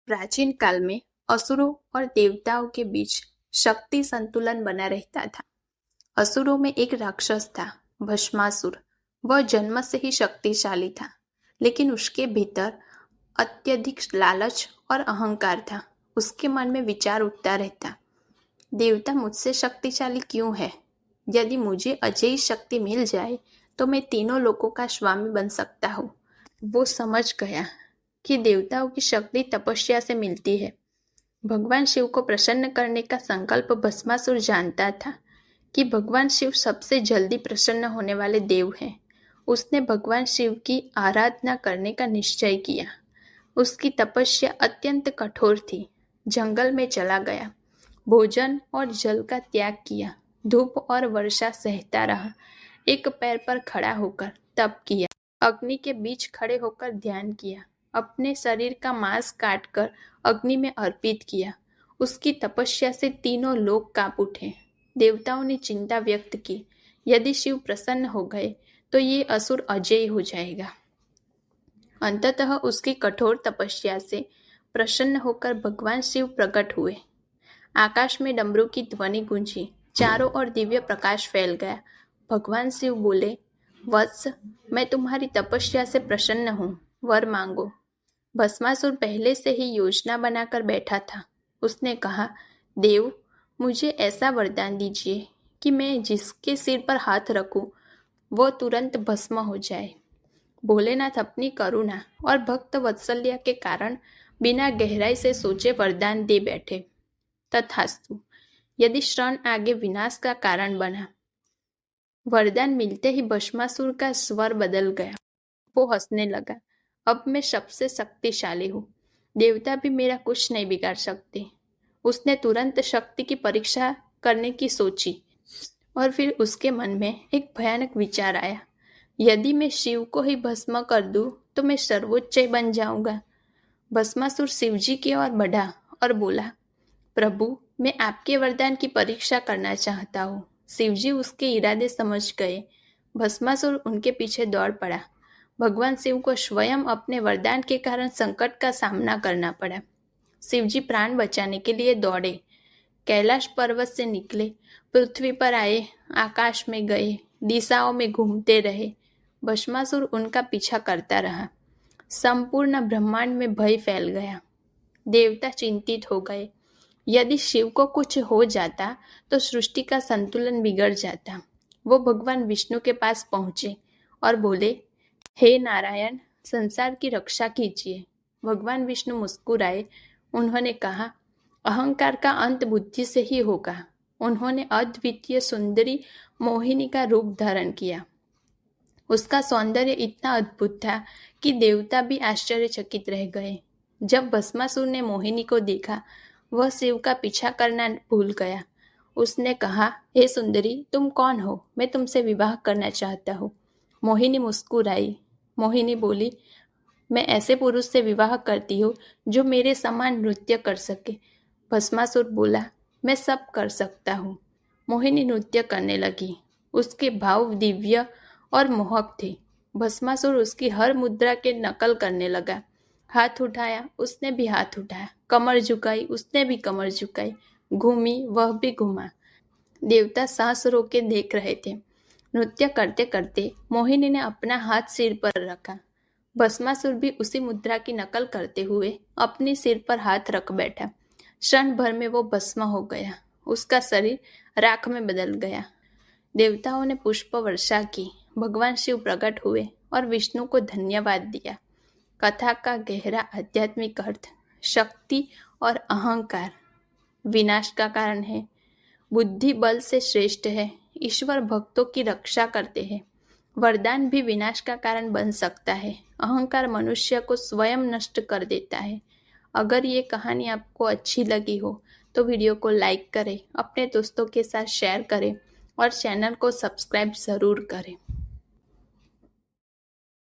प्राचीन काल में असुरों और देवताओं के बीच शक्ति संतुलन बना रहता था। असुरों में एक राक्षस था, भस्मासुर। वह जन्म से ही शक्तिशाली था, लेकिन उसके भीतर अत्यधिक लालच और अहंकार था। उसके मन में विचार उठता रहता, देवता मुझसे शक्तिशाली क्यों है? यदि मुझे अजयी शक्ति मिल जाए तो मैं तीनों लोकों का स्वामी बन सकता हूँ। वो समझ गया कि देवताओं की शक्ति तपस्या से मिलती है। भगवान शिव को प्रसन्न करने का संकल्प भस्मासुर जानता था कि भगवान शिव सबसे जल्दी प्रसन्न होने वाले देव हैं। उसने भगवान शिव की आराधना करने का निश्चय किया। उसकी तपस्या अत्यंत कठोर थी। जंगल में चला गया, भोजन और जल का त्याग किया, धूप और वर्षा सहता रहा, एक पैर पर खड़ा होकर तप किया, अग्नि के बीच खड़े होकर ध्यान किया, अपने शरीर का मांस काटकर अग्नि में अर्पित किया। उसकी तपस्या से तीनों लोग कांप उठे। देवताओं ने चिंता व्यक्त की, यदि शिव प्रसन्न हो गए तो ये असुर अजय हो जाएगा। अंततः उसकी कठोर तपस्या से प्रसन्न होकर भगवान शिव प्रकट हुए। आकाश में डमरू की ध्वनि गूंजी, चारों ओर दिव्य प्रकाश फैल गया। भगवान शिव बोले, वत्स, मैं तुम्हारी तपस्या से प्रसन्न हूँ, वर मांगो। भस्मासुर पहले से ही योजना बनाकर बैठा था। उसने कहा, देव, मुझे ऐसा वरदान दीजिए कि मैं जिसके सिर पर हाथ रखूं वो तुरंत भस्म हो जाए। भोलेनाथ अपनी करुणा और भक्त वत्सल्य के कारण बिना गहराई से सोचे वरदान दे बैठे। तथास्तु। यदि श्रण आगे विनाश का कारण बना। वरदान मिलते ही भस्मासुर का स्वर बदल गया। वो हंसने लगा, अब मैं सबसे शक्तिशाली हूँ, देवता भी मेरा कुछ नहीं बिगाड़ सकते। उसने तुरंत शक्ति की परीक्षा करने की सोची और फिर उसके मन में एक भयानक विचार आया, यदि मैं शिव को ही भस्म कर दूं तो मैं सर्वोच्च बन जाऊंगा। भस्मासुर शिवजी की ओर बढ़ा और बोला, प्रभु, मैं आपके वरदान की परीक्षा करना चाहता हूँ। शिवजी उसके इरादे समझ गए। भस्मासुर उनके पीछे दौड़ पड़ा। भगवान शिव को स्वयं अपने वरदान के कारण संकट का सामना करना पड़ा। शिवजी प्राण बचाने के लिए दौड़े, कैलाश पर्वत से निकले, पृथ्वी पर आए, आकाश में गए, दिशाओं में घूमते रहे। भस्मासुर उनका पीछा करता रहा। संपूर्ण ब्रह्मांड में भय फैल गया। देवता चिंतित हो गए, यदि शिव को कुछ हो जाता तो सृष्टि का संतुलन बिगड़ जाता। वो भगवान विष्णु के पास पहुंचे और बोले, हे नारायण, संसार की रक्षा कीजिए। भगवान विष्णु मुस्कुराए। उन्होंने कहा, अहंकार का अंत बुद्धि से ही होगा। उन्होंने अद्वितीय सुंदरी मोहिनी का रूप धारण किया। उसका सौंदर्य इतना अद्भुत था कि देवता भी आश्चर्यचकित रह गए। जब भस्मासुर ने मोहिनी को देखा, वह शिव का पीछा करना भूल गया। उसने कहा, हे सुंदरी, तुम कौन हो? मैं तुमसे विवाह करना चाहता हूँ। मोहिनी मुस्कुराई। मोहिनी बोली, मैं ऐसे पुरुष से विवाह करती हूँ जो मेरे समान नृत्य कर सके। भस्मासुर बोला, मैं सब कर सकता हूँ। मोहिनी नृत्य करने लगी। उसके भाव दिव्य और मोहक थे। भस्मासुर उसकी हर मुद्रा के नकल करने लगा। हाथ उठाया, उसने भी हाथ उठाया, कमर झुकाई, उसने भी कमर झुकाई, घूमी, वह भी घूमा। देवता सांस रोके देख रहे थे। नृत्य करते करते मोहिनी ने अपना हाथ सिर पर रखा। भस्मासुर भी उसी मुद्रा की नकल करते हुए अपने सिर पर हाथ रख बैठा। क्षण भर में वो भस्म हो गया। उसका शरीर राख में बदल गया। देवताओं ने पुष्प वर्षा की। भगवान शिव प्रकट हुए और विष्णु को धन्यवाद दिया। कथा का गहरा आध्यात्मिक अर्थ, शक्ति और अहंकार विनाश का कारण है, बुद्धि बल से श्रेष्ठ है। ईश्वर भक्तों की रक्षा करते हैं। वरदान भी विनाश का कारण बन सकता है। अहंकार मनुष्य को स्वयं नष्ट कर देता है। अगर ये कहानी आपको अच्छी लगी हो तो वीडियो को लाइक करें, अपने दोस्तों के साथ शेयर करें और चैनल को सब्सक्राइब ज़रूर करें।